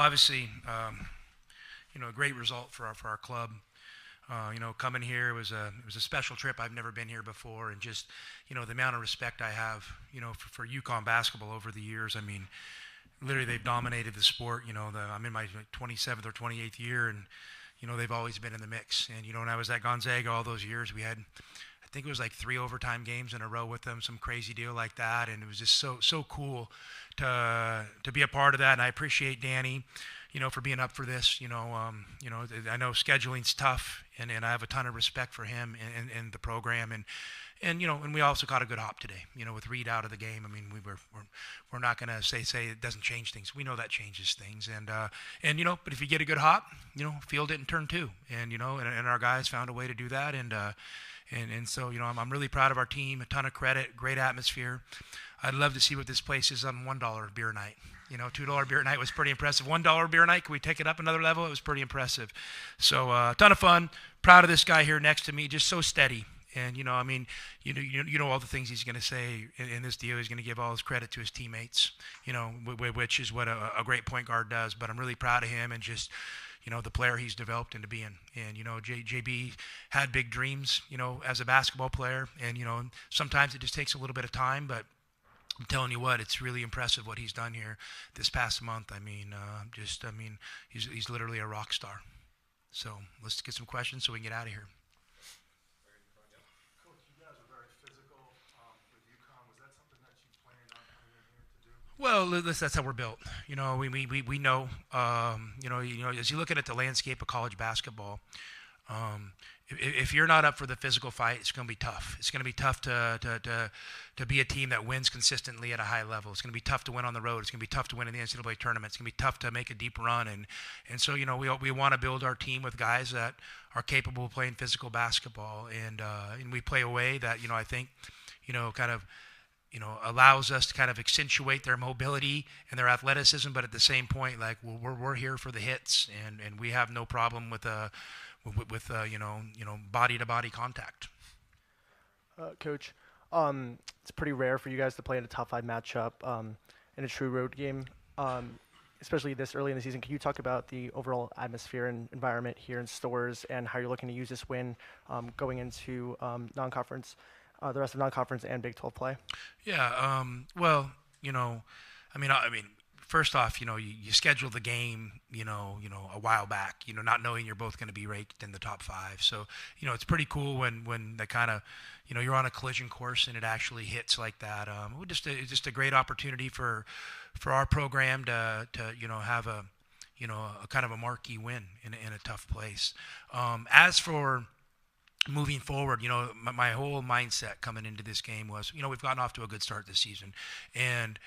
obviously, a great result for our club. Coming here was a special trip. I've never been here before, and just the amount of respect I have for UConn basketball over the years. I mean, literally they've dominated the sport. I'm in my 27th or 28th year, and they've always been in the mix. And when I was at Gonzaga all those years, we had, I think it was like 3 overtime games in a row with them, some crazy deal like that, and it was just so cool to be a part of that. And I appreciate Danny, for being up for this. I know scheduling's tough, and I have a ton of respect for him and the program, and we also caught a good hop today. With Reed out of the game. I mean, we're not gonna say it doesn't change things. We know that changes things, and but if you get a good hop, field it and turn 2, and our guys found a way to do that, and so I'm really proud of our team. A ton of credit, great atmosphere. I'd love to see what this place is on $1 beer night. $2 beer night was pretty impressive. $1 beer night, can we take it up another level? It was pretty impressive. So a ton of fun. Proud of this guy here next to me, just so steady. And all the things he's going to say in this deal. He's going to give all his credit to his teammates. Which is what a great point guard does. But I'm really proud of him and just the player he's developed into being. And JB had big dreams as a basketball player. And sometimes it just takes a little bit of time, but I'm telling you what, it's really impressive what he's done here this past month. I mean, he's literally a rock star. So let's get some questions so we can get out of here. Coach, you guys are very physical with UConn. Was that something that you planned on coming in here to do? Well, that's how we're built. We know. As you're looking at the landscape of college basketball, if you're not up for the physical fight, it's going to be tough. It's going to be tough to be a team that wins consistently at a high level. It's going to be tough to win on the road. It's going to be tough to win in the NCAA tournament. It's going to be tough to make a deep run. And so we want to build our team with guys that are capable of playing physical basketball, and we play a way that I think kind of allows us to kind of accentuate their mobility and their athleticism, but at the same point, like we're here for the hits, and we have no problem with body to body contact. Coach, it's pretty rare for you guys to play in a top 5 matchup in a true road game, especially this early in the season. Can you talk about the overall atmosphere and environment here in Storrs and how you're looking to use this win going into non-conference, the rest of non-conference and Big 12 play? Yeah. First off, you schedule the game, a while back, not knowing you're both going to be ranked in the top 5. So, it's pretty cool when the kind of, you're on a collision course and it actually hits like that. It's just a great opportunity for our program to have a kind of a marquee win in a tough place. As for moving forward, my whole mindset coming into this game was, we've gotten off to a good start this season, and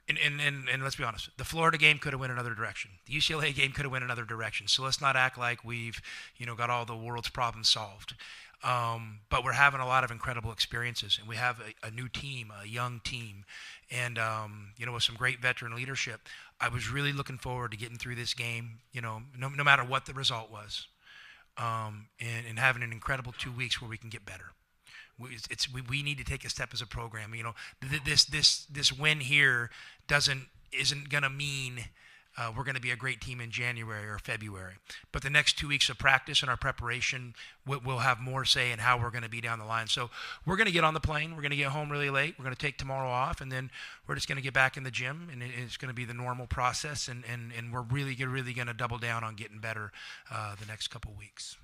And let's be honest, the Florida game could have went another direction. The UCLA game could have went another direction. So let's not act like we've, got all the world's problems solved. But we're having a lot of incredible experiences, and we have a new team, a young team, and with some great veteran leadership. I was really looking forward to getting through this game, no matter what the result was, and having an incredible 2 weeks where we can get better. We need to take a step as a program. This win here isn't going to mean we're going to be a great team in January or February. But the next 2 weeks of practice and our preparation, we'll have more say in how we're going to be down the line. So we're going to get on the plane. We're going to get home really late. We're going to take tomorrow off, and then we're just going to get back in the gym, and it's going to be the normal process. And we're really going to double down on getting better the next couple weeks.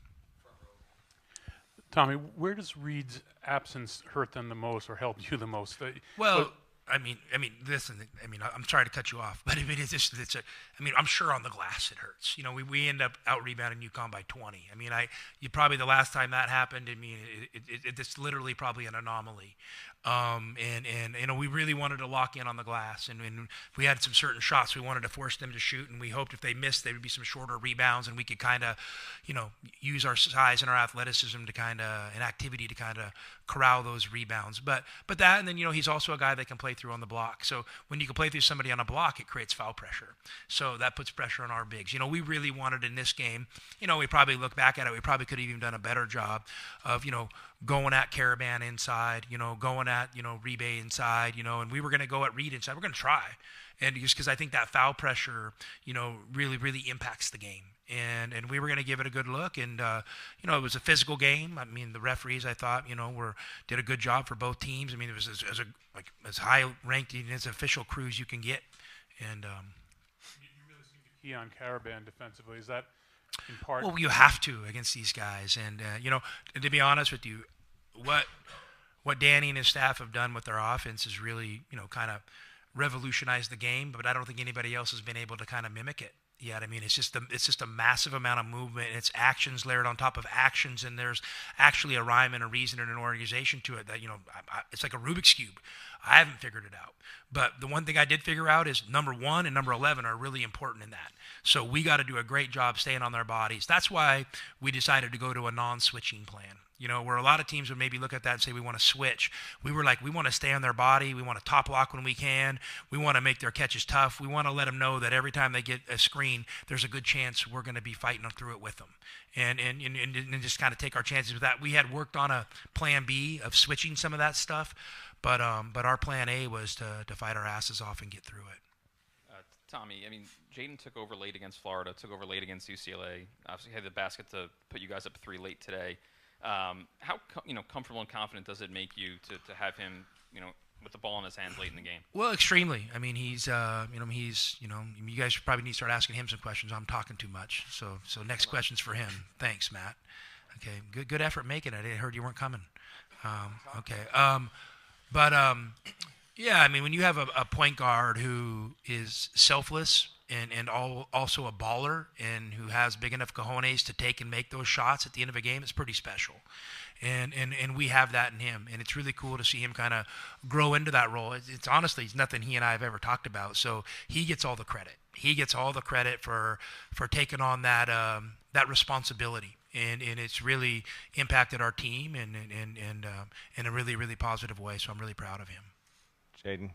Tommy, where does Reed's absence hurt them the most or help you the most? Listen. I'm sorry to cut you off, but I'm sure on the glass it hurts. We end up out rebounding UConn by 20. You probably the last time that happened. It's literally probably an anomaly. We really wanted to lock in on the glass, and we had some certain shots we wanted to force them to shoot, and we hoped if they missed, there would be some shorter rebounds, and we could kind of, use our size and our athleticism to kind of, and activity to kind of corral those rebounds. But that, and then, he's also a guy that can play through on the block. So when you can play through somebody on a block, it creates foul pressure. So that puts pressure on our bigs. We really wanted in this game, we probably look back at it, we probably could have even done a better job of, going at Caravan inside, going at, Rebay inside, and we were going to go at Reed inside. We're going to try. And just because I think that foul pressure, really, really impacts the game. And we were going to give it a good look. And, it was a physical game. I mean, the referees, I thought, did a good job for both teams. I mean, it was as high ranked as official crews you can get. And You really seem to key on Caravan defensively. Is that in part? well, you have to against these guys. And, and to be honest with you, what Danny and his staff have done with their offense is really, kind of revolutionized the game, but I don't think anybody else has been able to kind of mimic it yet. I mean, it's just a massive amount of movement, and it's actions layered on top of actions, and there's actually a rhyme and a reason and an organization to it that, it's like a Rubik's Cube. I haven't figured it out. But the one thing I did figure out is number 1 and number 11 are really important in that. So we got to do a great job staying on their bodies. That's why we decided to go to a non-switching plan. Where a lot of teams would maybe look at that and say we want to switch. We were like, we want to stay on their body. We want to top lock when we can. We want to make their catches tough. We want to let them know that every time they get a screen, there's a good chance we're going to be fighting through it with them. And just kind of take our chances with that. We had worked on a plan B of switching some of that stuff, but our plan A was to fight our asses off and get through it. Tommy, I mean, Jaden took over late against Florida, took over late against UCLA. Obviously had the basket to put you guys up 3 late today. How comfortable and confident does it make you to have him, with the ball in his hands late in the game? Well, extremely. I mean, he's, you guys probably need to start asking him some questions. I'm talking too much. So next question's for him. Thanks, Matt. Okay, good effort making it. I heard you weren't coming. Okay. Yeah, I mean, when you have a point guard who is selfless and also a baller and who has big enough cojones to take and make those shots at the end of a game, it's pretty special. And we have that in him. And it's really cool to see him kind of grow into that role. It's honestly, it's nothing he and I have ever talked about. So he gets all the credit. He gets all the credit for taking on that responsibility. And it's really impacted our team and in a really, really positive way. So I'm really proud of him. Jaden,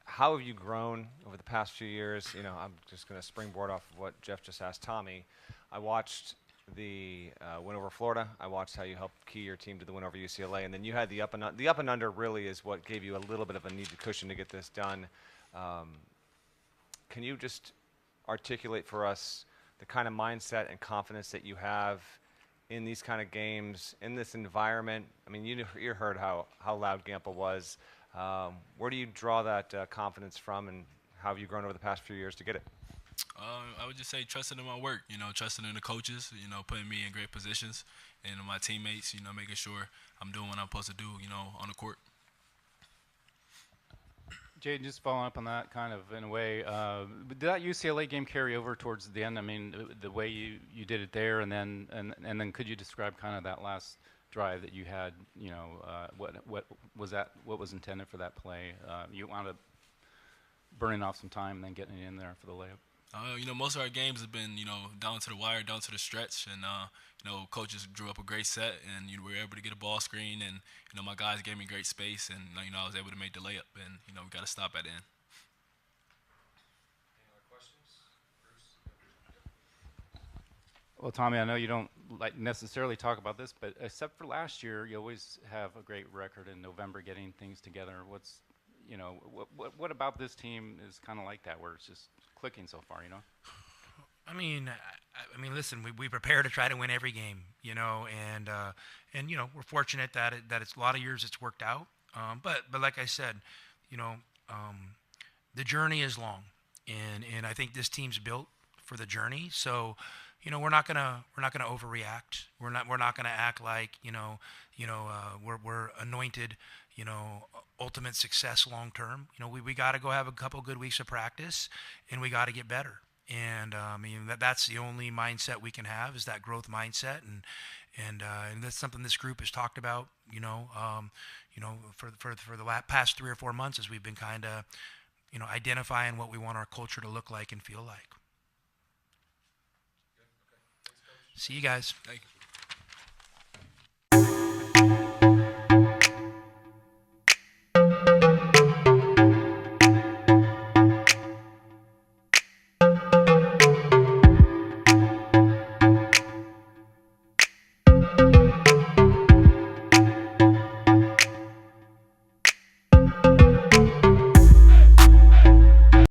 how have you grown over the past few years? I'm just going to springboard off of what Jeff just asked Tommy. I watched the win over Florida. I watched how you helped key your team to the win over UCLA, and then you had the up and under really is what gave you a little bit of a needed cushion to get this done. Can you just articulate for us the kind of mindset and confidence that you have in these kind of games, in this environment? I mean, you heard how loud Gamble was. Where do you draw that confidence from, and how have you grown over the past few years to get it? I would just say trusting in my work, trusting in the coaches, putting me in great positions, and my teammates, making sure I'm doing what I'm supposed to do, on the court. Jaden, just following up on that kind of in a way, did that UCLA game carry over towards the end? I mean, the way you did it there, and then could you describe kind of that last drive that you had? What was that? What was intended for that play? You wound up burning off some time and then getting it in there for the layup. Most of our games have been, down to the wire, down to the stretch, and coaches drew up a great set, and we were able to get a ball screen, and my guys gave me great space, and I was able to make the layup, and we got to stop at the end. Any other questions, Bruce? Well, Tommy, I know you don't necessarily talk about this, but except for last year, you always have a great record in November getting things together. What about this team is kind of like that, where it's just clicking so far, I mean, listen, we prepare to try to win every game, and we're fortunate that it's a lot of years it's worked out. But like I said, the journey is long, and I think this team's built for the journey. So, we're not gonna overreact. We're not gonna act like we're anointed, ultimate success long term. We got to go have a couple good weeks of practice, and we got to get better. And that's the only mindset we can have, is that growth mindset, and that's something this group has talked about. For the past 3 or 4 months, as we've been kind of, identifying what we want our culture to look like and feel like. See you guys. Thank you.